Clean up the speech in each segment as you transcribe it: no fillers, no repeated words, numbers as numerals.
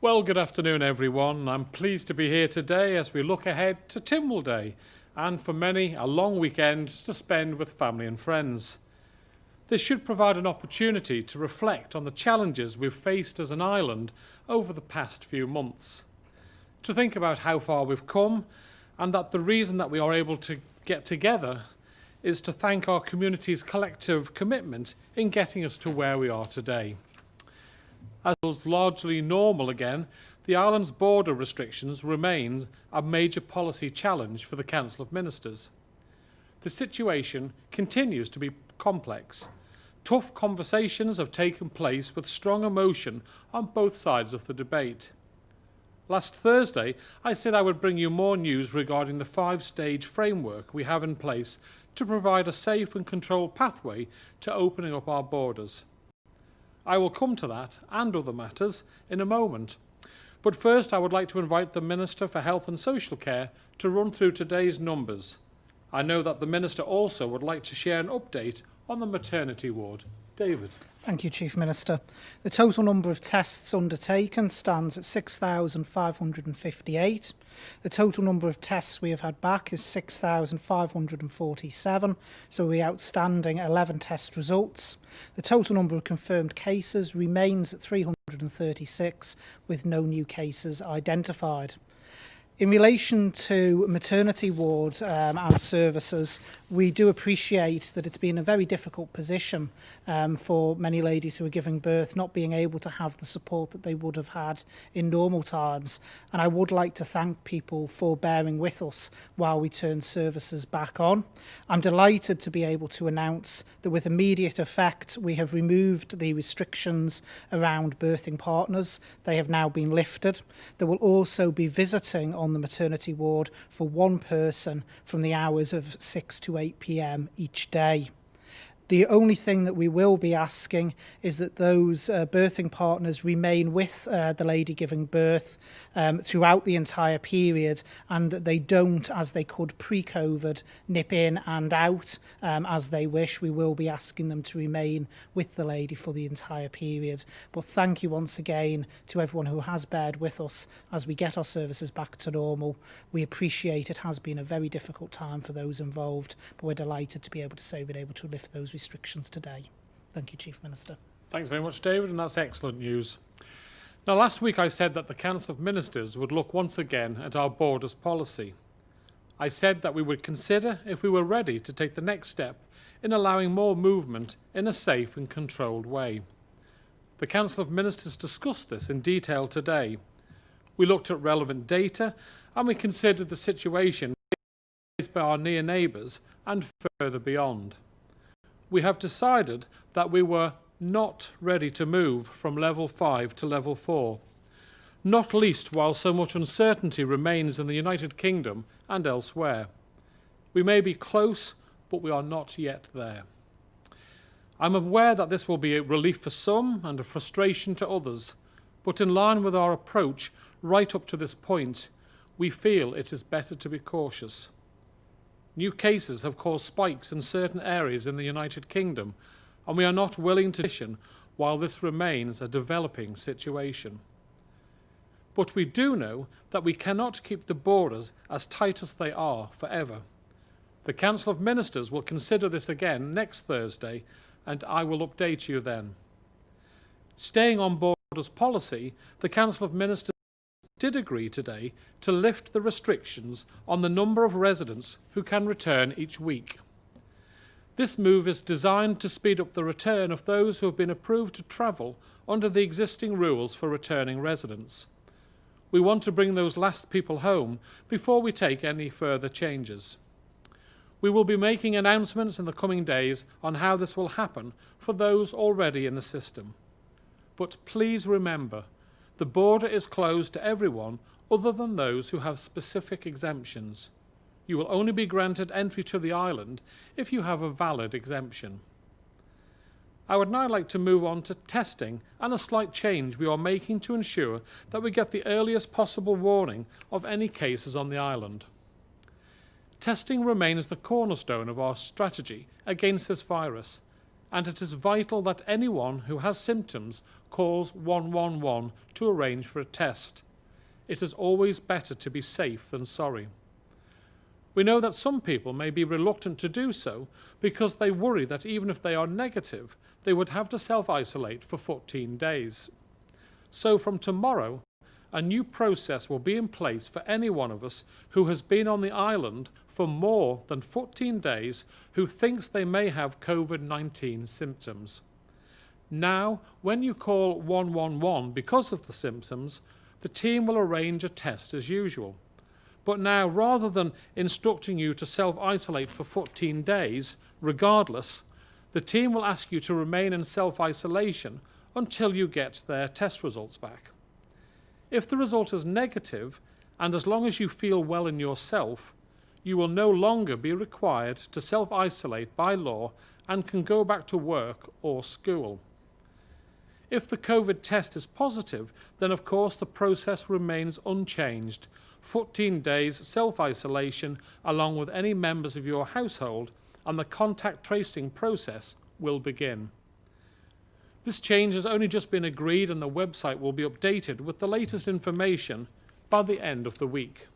Well, good afternoon, everyone. I'm pleased to be here today as we look ahead to Tynwald Day, and for many, a long weekend to spend with family and friends. This should provide an opportunity to reflect on the challenges we've faced as an island over the past few months, to think about how far we've come, and that the reason that we are able to get together is to thank our community's collective commitment in getting us to where we are today. As was largely normal again, the island's border restrictions remain a major policy challenge for the Council of Ministers. The situation continues to be complex. Tough conversations have taken place with strong emotion on both sides of the debate. Last Thursday, I said I would bring you more news regarding the 5-stage framework we have in place to provide a safe and controlled pathway to opening up our borders. I will come to that and other matters in a moment. But first, I would like to invite the Minister for Health and Social Care to run through today's numbers. I know that the Minister also would like to share an update on the maternity ward. David. Thank you, Chief Minister. The total number of tests undertaken stands at 6,558. The total number of tests we have had back is 6,547, so we outstanding 11 test results. The total number of confirmed cases remains at 336, with no new cases identified. In relation to maternity ward and services, we do appreciate that it's been a very difficult position for many ladies who are giving birth, not being able to have the support that they would have had in normal times. And I would like to thank people for bearing with us while we turn services back on. I'm delighted to be able to announce that with immediate effect, we have removed the restrictions around birthing partners. They have now been lifted. There will also be visiting on the maternity ward for one person from the hours of 6 to 8 p.m. each day. The only thing that we will be asking is that those birthing partners remain with the lady giving birth throughout the entire period, and that they don't, as they could pre-COVID, nip in and out as they wish. We will be asking them to remain with the lady for the entire period. But thank you once again to everyone who has bared with us as we get our services back to normal. We appreciate it has been a very difficult time for those involved, but we're delighted to be able to say we've been able to lift those restrictions today. Thank you, Chief Minister. Thanks very much, David, and that's excellent news. Now, last week I said that the Council of Ministers would look once again at our borders policy. I said that we would consider if we were ready to take the next step in allowing more movement in a safe and controlled way. The Council of Ministers discussed this in detail today. We looked at relevant data and we considered the situation faced by our near neighbours and further beyond. We have decided that we were not ready to move from level 5 to level 4, not least while so much uncertainty remains in the United Kingdom and elsewhere. We may be close, but we are not yet there. I'm aware that this will be a relief for some and a frustration to others, but in line with our approach right up to this point, we feel it is better to be cautious. New cases have caused spikes in certain areas in the United Kingdom, and we are not willing to position while this remains a developing situation. But we do know that we cannot keep the borders as tight as they are forever. The Council of Ministers will consider this again next Thursday, and I will update you then. Staying on borders policy, the Council of Ministers did agree today to lift the restrictions on the number of residents who can return each week. This move is designed to speed up the return of those who have been approved to travel under the existing rules for returning residents. We want to bring those last people home before we take any further changes. We will be making announcements in the coming days on how this will happen for those already in the system. But please remember, the border is closed to everyone other than those who have specific exemptions. You will only be granted entry to the island if you have a valid exemption. I would now like to move on to testing and a slight change we are making to ensure that we get the earliest possible warning of any cases on the island. Testing remains the cornerstone of our strategy against this virus, and it is vital that anyone who has symptoms calls 111 to arrange for a test. It is always better to be safe than sorry. We know that some people may be reluctant to do so because they worry that even if they are negative, they would have to self-isolate for 14 days. So from tomorrow, a new process will be in place for any one of us who has been on the island for more than 14 days who thinks they may have COVID-19 symptoms. Now, when you call 111 because of the symptoms, the team will arrange a test as usual. But now, rather than instructing you to self-isolate for 14 days, regardless, the team will ask you to remain in self-isolation until you get their test results back. If the result is negative, and as long as you feel well in yourself, you will no longer be required to self-isolate by law and can go back to work or school. If the COVID test is positive, then of course the process remains unchanged. 14 days self-isolation along with any members of your household, and the contact tracing process will begin. This change has only just been agreed and the website will be updated with the latest information by the end of the week.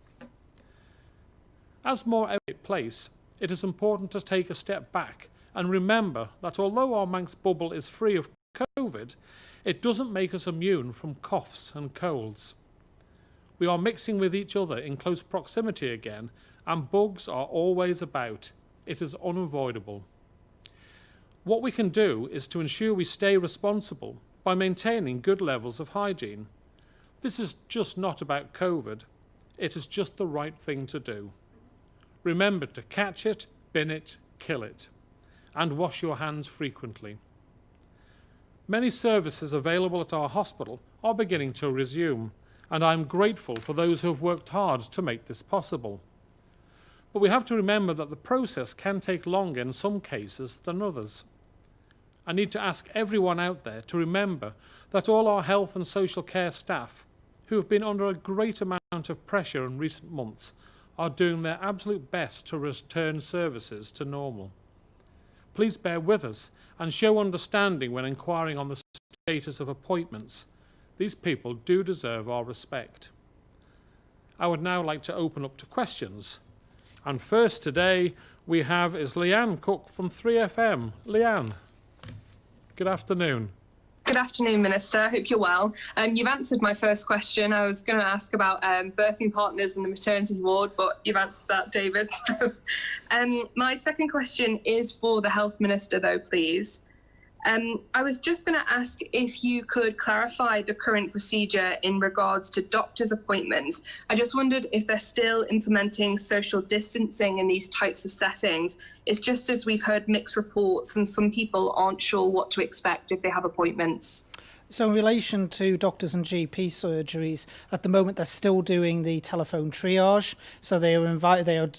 As more takes place, it is important to take a step back and remember that although our Manx bubble is free of COVID, it doesn't make us immune from coughs and colds. We are mixing with each other in close proximity again, and bugs are always about. It is unavoidable. What we can do is to ensure we stay responsible by maintaining good levels of hygiene. This is just not about COVID. It is just the right thing to do. Remember to catch it, bin it, kill it, and wash your hands frequently. Many services available at our hospital are beginning to resume, and I am grateful for those who have worked hard to make this possible. But we have to remember that the process can take longer in some cases than others. I need to ask everyone out there to remember that all our health and social care staff, who have been under a great amount of pressure in recent months, are doing their absolute best to return services to normal. Please bear with us and show understanding when inquiring on the status of appointments. These people do deserve our respect. I would now like to open up to questions. And first today we have is Leanne Cook from 3FM. Leanne, good afternoon. Good afternoon, Minister. I hope you're well. You've answered my first question. I was going to ask about birthing partners in the maternity ward, but you've answered that, David. So, my second question is for the Health Minister, though, please. I was just going to ask if you could clarify the current procedure in regards to doctors' appointments. I just wondered if they're still implementing social distancing in these types of settings. It's just as we've heard mixed reports and some people aren't sure what to expect if they have appointments. So in relation to doctors and GP surgeries, at the moment they're still doing the telephone triage. So they are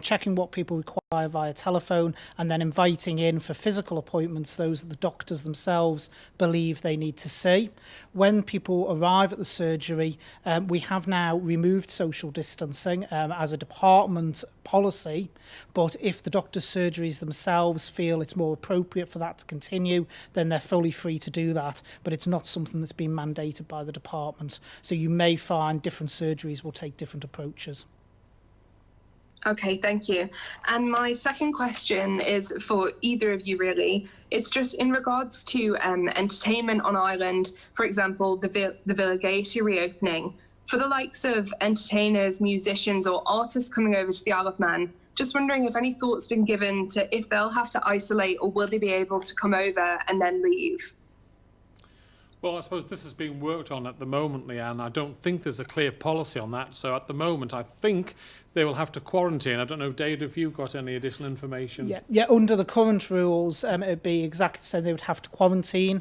checking what people require via telephone and then inviting in for physical appointments those that the doctors themselves believe they need to see. When people arrive at the surgery, we have now removed social distancing as a department policy, but if the doctor's surgeries themselves feel it's more appropriate for that to continue, then they're fully free to do that, but it's not something that's been mandated by the department. So you may find different surgeries will take different approaches. Okay, thank you. And my second question is for either of you, really. It's just in regards to entertainment on Ireland, for example, the Villa Gaiety reopening. For the likes of entertainers, musicians or artists coming over to the Isle of Man, just wondering if any thought's been given to if they'll have to isolate or will they be able to come over and then leave? Well, I suppose this is being worked on at the moment, Leanne. I don't think there's a clear policy on that. So at the moment, I think they will have to quarantine. I don't know, Dave, if you've got any additional information. Yeah. Under the current rules, it would be exactly the same. They would have to quarantine.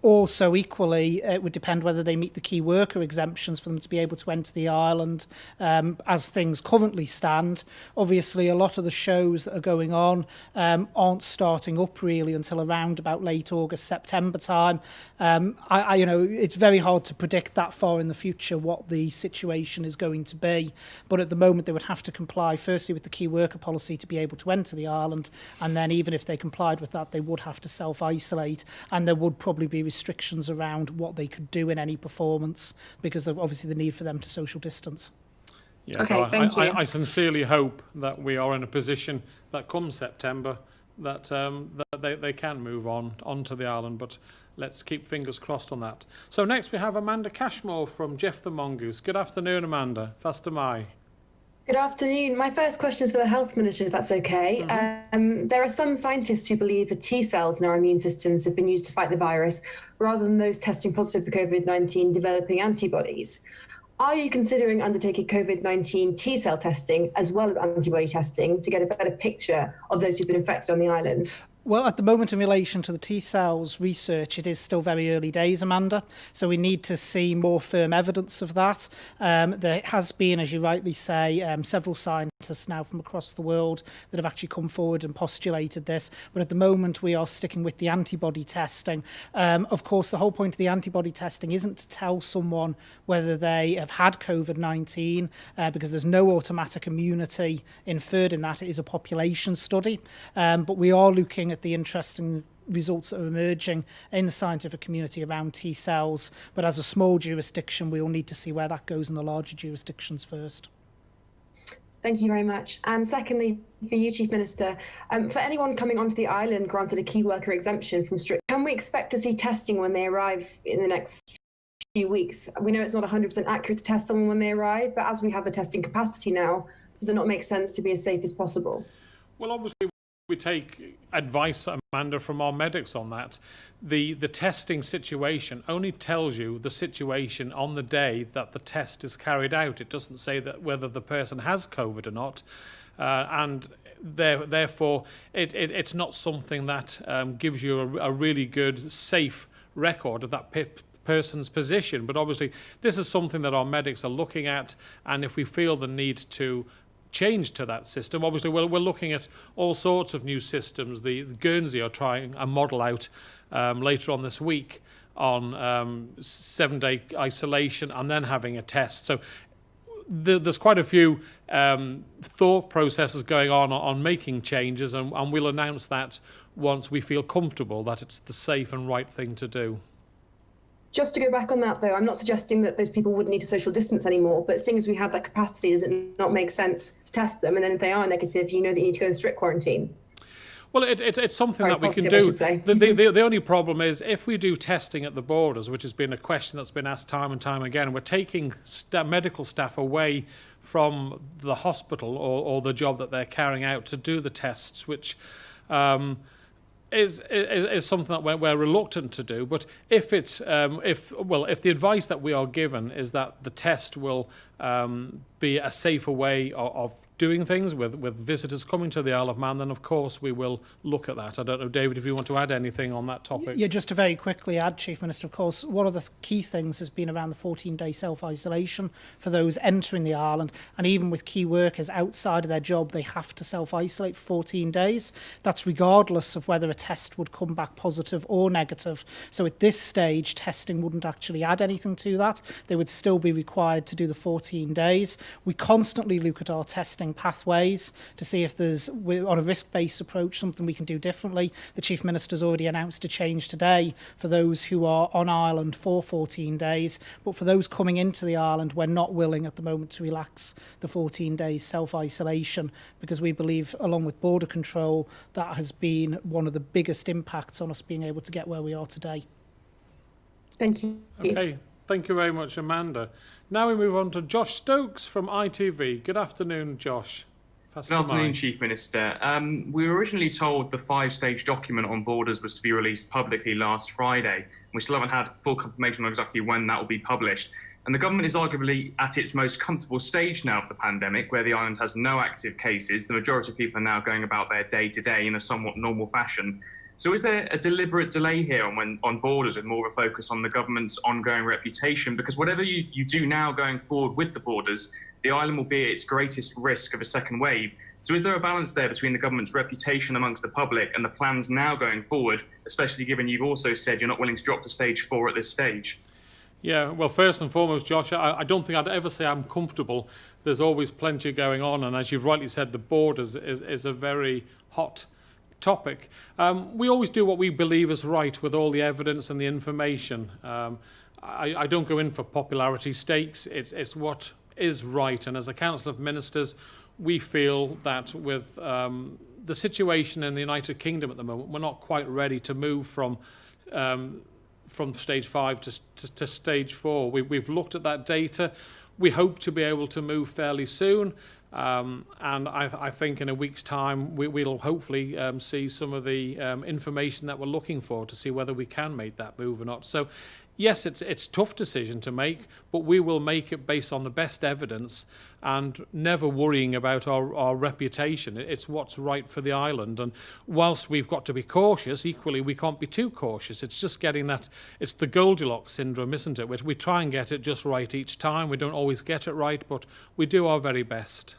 Also, equally, it would depend whether they meet the key worker exemptions for them to be able to enter the island as things currently stand. Obviously, a lot of the shows that are going on aren't starting up really until around about late August, September time. It's very hard to predict that far in the future what the situation is going to be. But at the moment, they would have to comply firstly with the key worker policy to be able to enter the island. And then even if they complied with that, they would have to self-isolate and there would probably be restrictions around what they could do in any performance, because of obviously the need for them to social distance. Yeah, Okay, so thank you. I sincerely hope that we are in a position that come September that they can move onto the island, but let's keep fingers crossed on that. So next we have Amanda Cashmore from Jeff the Mongoose. Good afternoon, Amanda. Faster Mai. Good afternoon. My first question is for the Health Minister, if that's okay. There are some scientists who believe the T cells in our immune systems have been used to fight the virus, rather than those testing positive for COVID-19 developing antibodies. Are you considering undertaking COVID-19 T cell testing as well as antibody testing to get a better picture of those who've been infected on the island? Well, at the moment, in relation to the T cells research, it is still very early days, Amanda. So we need to see more firm evidence of that. There has been, as you rightly say, several scientists now from across the world that have actually come forward and postulated this. But at the moment, we are sticking with the antibody testing. Of course, the whole point of the antibody testing isn't to tell someone whether they have had COVID-19, because there's no automatic immunity inferred in that. It is a population study. But we are looking at the interesting results that are emerging in the scientific community around T cells. But as a small jurisdiction, we will need to see where that goes in the larger jurisdictions first. Thank you very much. And secondly, for you, Chief Minister, for anyone coming onto the island granted a key worker exemption from strict, can we expect to see testing when they arrive in the next few weeks? We know it's not 100% accurate to test someone when they arrive, but as we have the testing capacity now, does it not make sense to be as safe as possible? Well, obviously, we take advice, Amanda, from our medics on that. The testing situation only tells you the situation on the day that the test is carried out. It doesn't say that whether the person has COVID or not, and therefore it's not something that gives you a really good, safe record of that person's position. But obviously, this is something that our medics are looking at, and if we feel the need to change to that system. Obviously, we're looking at all sorts of new systems. The Guernsey are trying a model out later on this week on 7-day isolation and then having a test. So there's quite a few thought processes going on making changes, and we'll announce that once we feel comfortable that it's the safe and right thing to do. Just to go back on that, though, I'm not suggesting that those people wouldn't need to social distance anymore, but seeing as we have that capacity, does it not make sense to test them? And then if they are negative, you know that you need to go in strict quarantine. Well, it's something that we can I do. should say. The only problem is if we do testing at the borders, which has been a question that's been asked time and time again, we're taking medical staff away from the hospital or the job that they're carrying out to do the tests, which is something that we're reluctant to do. But if the advice that we are given is that the test will be a safer way of doing things with visitors coming to the Isle of Man, then of course we will look at that. I don't know, David, if you want to add anything on that topic. Yeah, just to very quickly add, Chief Minister, of course, one of the key things has been around the 14-day self-isolation for those entering the island, and even with key workers outside of their job, they have to self-isolate for 14 days. That's regardless of whether a test would come back positive or negative. So at this stage, testing wouldn't actually add anything to that. They would still be required to do the 14 days. We constantly look at our testing pathways to see if there's, on a risk-based approach, something we can do differently. The Chief Minister's already announced a change today for those who are on island for 14 days, but for those coming into the island, we're not willing at the moment to relax the 14 days self-isolation, because we believe, along with border control, that has been one of the biggest impacts on us being able to get where we are today. Thank you. Okay, thank you very much, Amanda. Now we move on to Josh Stokes from ITV. Good afternoon, Josh. Good afternoon, Chief Minister. We were originally told the 5-stage document on borders was to be released publicly last Friday. We still haven't had full confirmation on exactly when that will be published. And the government is arguably at its most comfortable stage now of the pandemic, where the island has no active cases. The majority of people are now going about their day-to-day in a somewhat normal fashion. So is there a deliberate delay here on borders and more of a focus on the government's ongoing reputation? Because whatever you do now going forward with the borders, the island will be at its greatest risk of a second wave. So is there a balance there between the government's reputation amongst the public and the plans now going forward, especially given you've also said you're not willing to drop to stage 4 at this stage? Yeah, well, first and foremost, Josh, I don't think I'd ever say I'm comfortable. There's always plenty going on, and as you've rightly said, the borders is a very hot topic. We always do what we believe is right with all the evidence and the information. I don't go in for popularity stakes. It's what is right. And as a Council of Ministers, we feel that with the situation in the United Kingdom at the moment, we're not quite ready to move from stage 5 to stage 4. We've looked at that data. We hope to be able to move fairly soon. And I think in a week's time, we'll hopefully see some of the information that we're looking for to see whether we can make that move or not. So, yes, it's a tough decision to make, but we will make it based on the best evidence and never worrying about our reputation. It's what's right for the island. And whilst we've got to be cautious, equally we can't be too cautious. It's just getting that, it's the Goldilocks syndrome, isn't it? We try and get it just right each time. We don't always get it right, but we do our very best.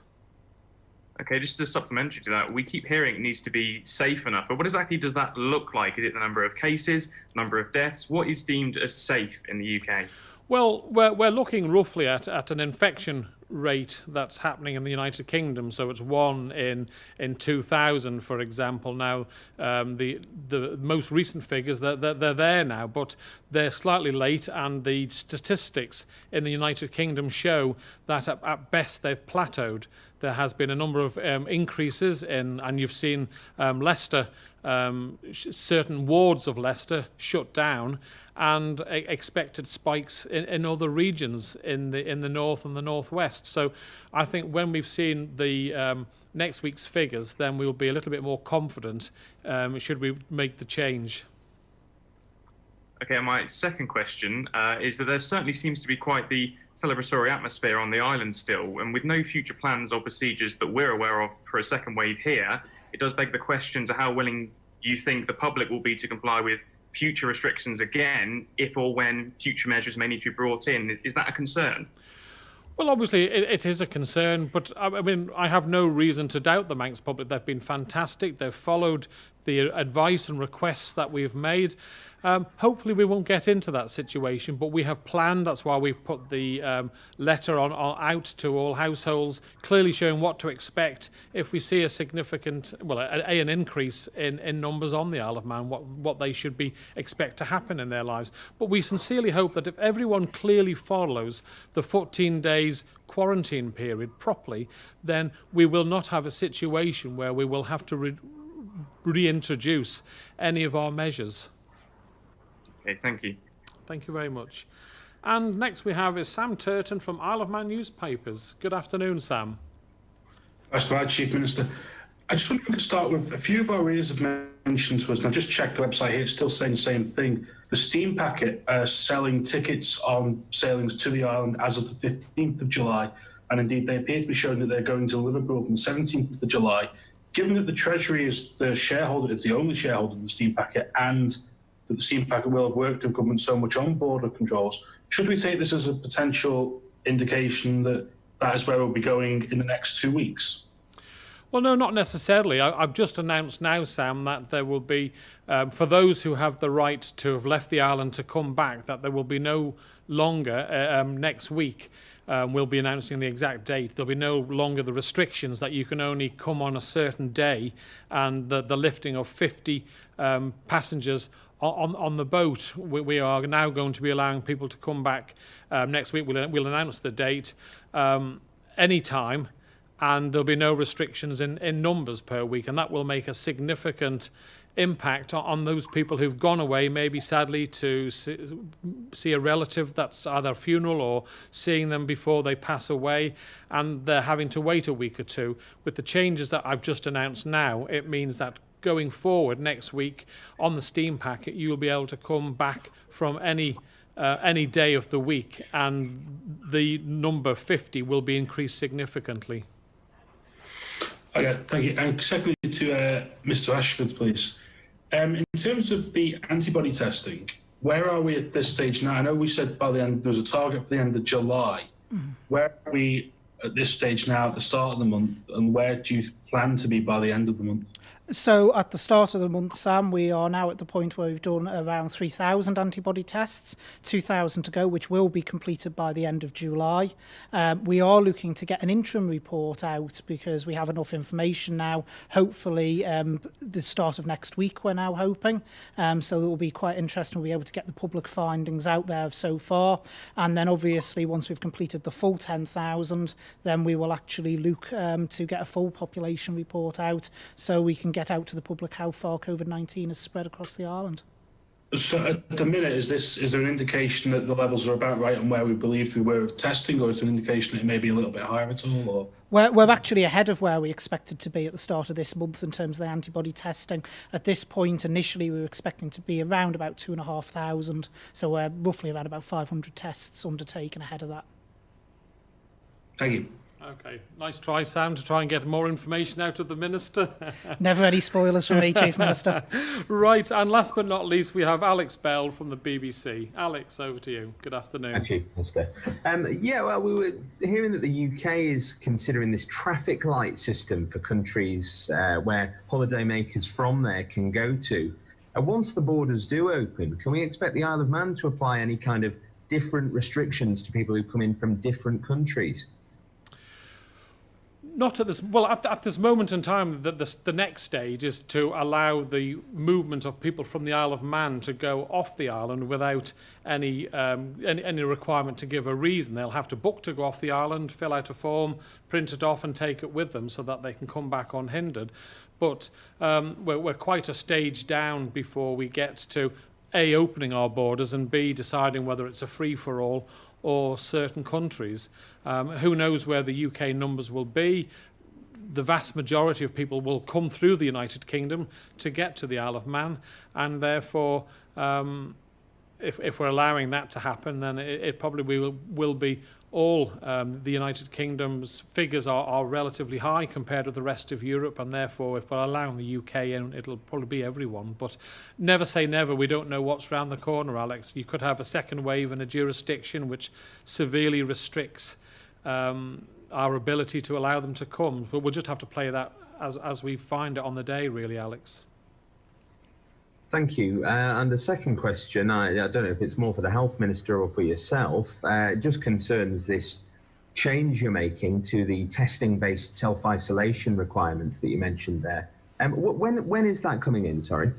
Okay, just a supplementary to that, we keep hearing it needs to be safe enough, but what exactly does that look like? Is it the number of cases, number of deaths? What is deemed as safe in the UK? Well, we're looking roughly at an infection rate that's happening in the United Kingdom. So it's 1 in 2,000, for example. Now, the most recent figures, they're there now, but they're slightly late, and the statistics in the United Kingdom show that at best they've plateaued. There has been a number of increases in, and you've seen Leicester, certain wards of Leicester shut down, and expected spikes in other regions in the north and the northwest. So I think when we've seen the next week's figures, then we'll be a little bit more confident should we make the change. Okay, my second question is that there certainly seems to be quite the celebratory atmosphere on the island still, and with no future plans or procedures that we're aware of for a second wave here, it does beg the question to how willing you think the public will be to comply with future restrictions again, if or when future measures may need to be brought in. Is that a concern? Well, obviously, it is a concern, but I mean, I have no reason to doubt the Manx public. They've been fantastic. They've followed the advice and requests that we've made. Hopefully we won't get into that situation, but we have planned. That's why we've put the letter out to all households, clearly showing what to expect if we see a significant, well, an increase in numbers on the Isle of Man, what they should expect to happen in their lives. But we sincerely hope that if everyone clearly follows the 14 days quarantine period properly, then we will not have a situation where we will have to reintroduce any of our measures. Okay, thank you. Thank you very much. And next we have is Sam Turton from Isle of Man newspapers. Good afternoon, Sam. That's right, Chief Minister. I just wanted to start with a few of our readers have mentioned to us, and I just checked the website here, it's still saying the same thing. The Steam Packet are selling tickets on sailings to the island as of the 15th of July, and indeed they appear to be showing that they're going to Liverpool from the 17th of July. Given that the Treasury is the shareholder, it's the only shareholder in the Steam Packet, and that the Steam Packet will have worked with government so much on border controls, should we take this as a potential indication that that is where we'll be going in the next 2 weeks? Well, no, not necessarily. I've just announced now, Sam, that there will be, for those who have the right to have left the island to come back, that there will be no longer next week. We'll be announcing the exact date. There'll be no longer the restrictions that you can only come on a certain day, and the lifting of 50 passengers on the boat. We are now going to be allowing people to come back next week. We'll announce the date anytime, and there'll be no restrictions in numbers per week, and that will make a significant impact on those people who've gone away, maybe sadly to see a relative that's either a funeral or seeing them before they pass away, and they're having to wait a week or two. With the changes that I've just announced now, it means that going forward next week on the Steam Packet, you'll be able to come back from any day of the week, and the number 50 will be increased significantly. Okay, thank you. And secondly, to Mr. Ashford, please. In terms of the antibody testing, where are we at this stage now? I know we said by the end there was a target for the end of July. Where are we at this stage now at the start of the month, and where do you plan to be by the end of the month? So at the start of the month, Sam, we are now at the point where we've done around 3,000 antibody tests, 2,000 to go, which will be completed by the end of July. We are looking to get an interim report out because we have enough information now. Hopefully, the start of next week, we're now hoping. So it will be quite interesting. We'll be able to get the public findings out there so far. And then obviously, once we've completed the full 10,000, then we will actually look to get a full population report out so we can get out to the public how far COVID-19 has spread across the island. So at the minute, is there an indication that the levels are about right on where we believed we were of testing, or is there an indication that it may be a little bit higher at all? Or? We're actually ahead of where we expected to be at the start of this month in terms of the antibody testing. At this point, initially, we were expecting to be around about 2,500, so we're roughly around about 500 tests undertaken ahead of that. Thank you. Okay, nice try, Sam, to try and get more information out of the Minister. Never any spoilers from me, Chief Minister. Right, and last but not least, we have Alex Bell from the BBC. Alex, over to you. Good afternoon. Thank you, Minister. Yeah, well, we were hearing that the UK is considering this traffic light system for countries where holidaymakers from there can go to. Once the borders do open, can we expect the Isle of Man to apply any kind of different restrictions to people who come in from different countries? Not at this. Well, at this moment in time, the next stage is to allow the movement of people from the Isle of Man to go off the island without any requirement to give a reason. They'll have to book to go off the island, fill out a form, print it off, and take it with them so that they can come back unhindered. But we're quite a stage down before we get to A, opening our borders, and B, deciding whether it's a free-for-all or certain countries. Who knows where the UK numbers will be? The vast majority of people will come through the United Kingdom to get to the Isle of Man, and therefore, if we're allowing that to happen, then it probably will be all the United Kingdom's figures are relatively high compared to the rest of Europe, and therefore, if we're allowing the UK in, it'll probably be everyone. But never say never. We don't know what's round the corner, Alex. You could have a second wave in a jurisdiction which severely restricts our ability to allow them to come. But we'll just have to play that as we find it on the day, really, Alex. Thank you. And the second question, I don't know if it's more for the Health Minister or for yourself, just concerns this change you're making to the testing-based self-isolation requirements that you mentioned there. When is that coming in, sorry?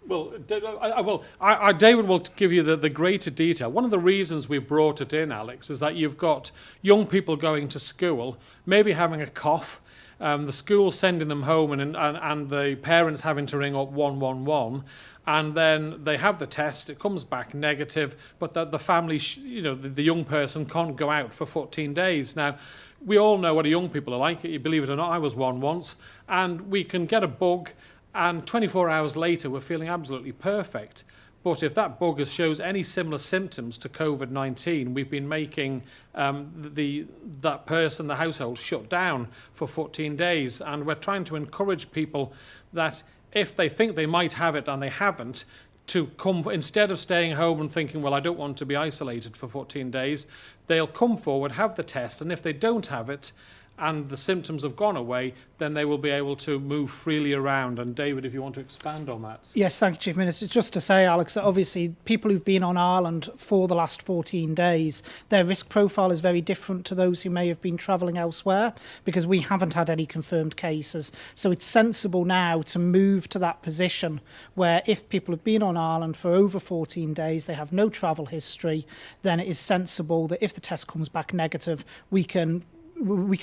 Well, David will give you the greater detail. One of the reasons we brought it in, Alex, is that you've got young people going to school, maybe having a cough, the school sending them home, and the parents having to ring up 111, and then they have the test, it comes back negative, but the family, the young person can't go out for 14 days. Now, we all know what young people are like. You believe it or not, I was one once, and we can get a bug, and 24 hours later, we're feeling absolutely perfect. But if that bug shows any similar symptoms to COVID-19, we've been making that person, the household, shut down for 14 days. And we're trying to encourage people that if they think they might have it and they haven't, to come, instead of staying home and thinking, well, I don't want to be isolated for 14 days, they'll come forward, have the test, and if they don't have it, and the symptoms have gone away, then they will be able to move freely around. And David, if you want to expand on that. Yes, thank you, Chief Minister. Just to say, Alex, that obviously people who've been on Ireland for the last 14 days, their risk profile is very different to those who may have been travelling elsewhere, because we haven't had any confirmed cases. So it's sensible now to move to that position where if people have been on Ireland for over 14 days, they have no travel history, then it is sensible that if the test comes back negative, we can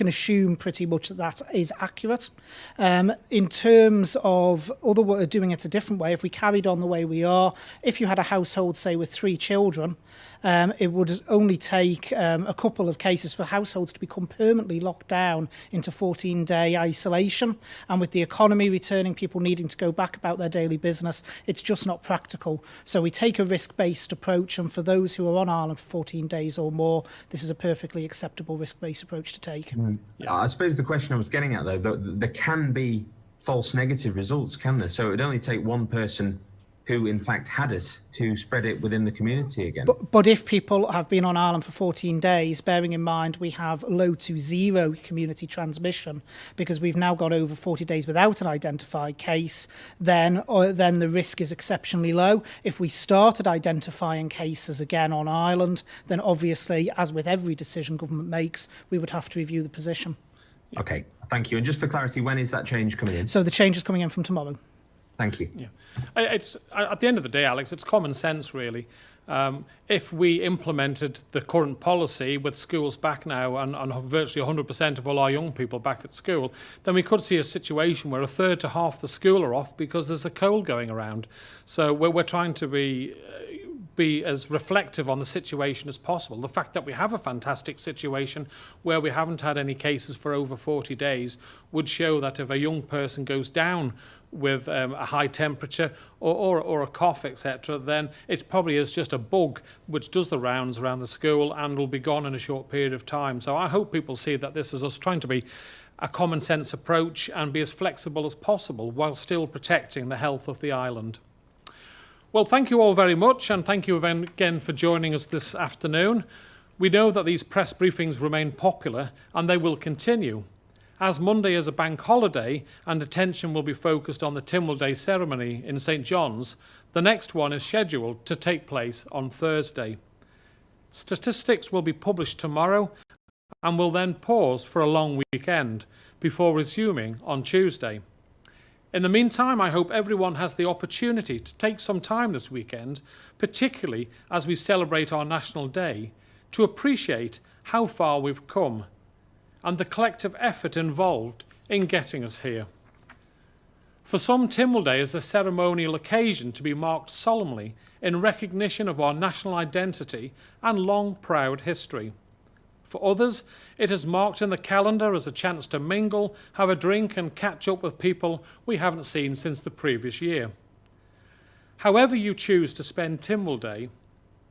assume pretty much that is accurate. In terms of doing it a different way, if we carried on the way we are, if you had a household, say, with 3 children, it would only take a couple of cases for households to become permanently locked down into 14-day isolation. And with the economy returning, people needing to go back about their daily business, it's just not practical. So we take a risk-based approach, and for those who are on Ireland for 14 days or more, this is a perfectly acceptable risk-based approach to take. Yeah. I suppose the question I was getting at, though, there can be false negative results, can there? So it would only take one person who in fact had it to spread it within the community again. But if people have been on Ireland for 14 days, bearing in mind we have low to zero community transmission because we've now got over 40 days without an identified case, then the risk is exceptionally low. If we started identifying cases again on Ireland, then obviously, as with every decision government makes, we would have to review the position. Okay, thank you. And just for clarity, when is that change coming in? So the change is coming in from tomorrow. Thank you. Yeah, it's at the end of the day, Alex, it's common sense, really. If we implemented the current policy with schools back now and virtually 100% of all our young people back at school, then we could see a situation where a third to half the school are off because there's a cold going around. So we're trying to be as reflective on the situation as possible. The fact that we have a fantastic situation where we haven't had any cases for over 40 days would show that if a young person goes down with a high temperature or a cough, etc., then it probably is just a bug which does the rounds around the school and will be gone in a short period of time. So I hope people see that this is us trying to be a common sense approach and be as flexible as possible while still protecting the health of the island. Well, thank you all very much, and thank you again for joining us this afternoon. We know that these press briefings remain popular and they will continue. As Monday is a bank holiday and attention will be focused on the Tynwald Day ceremony in St John's, the next one is scheduled to take place on Thursday. Statistics will be published tomorrow and will then pause for a long weekend before resuming on Tuesday. In the meantime, I hope everyone has the opportunity to take some time this weekend, particularly as we celebrate our National Day, to appreciate how far we've come and the collective effort involved in getting us here. For some, Tynwald Day is a ceremonial occasion to be marked solemnly in recognition of our national identity and long, proud history. For others, it is marked in the calendar as a chance to mingle, have a drink and catch up with people we haven't seen since the previous year. However you choose to spend Tynwald Day,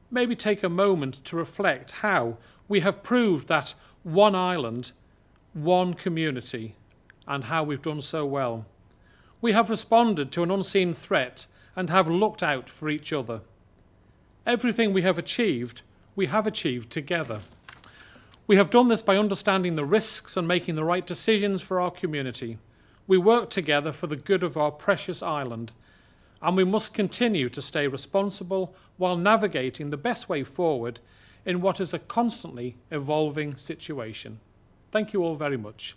maybe take a moment to reflect how we have proved that one island, one community, and how we've done so well. We have responded to an unseen threat and have looked out for each other. Everything we have achieved together. We have done this by understanding the risks and making the right decisions for our community. We work together for the good of our precious island, and we must continue to stay responsible while navigating the best way forward in what is a constantly evolving situation. Thank you all very much.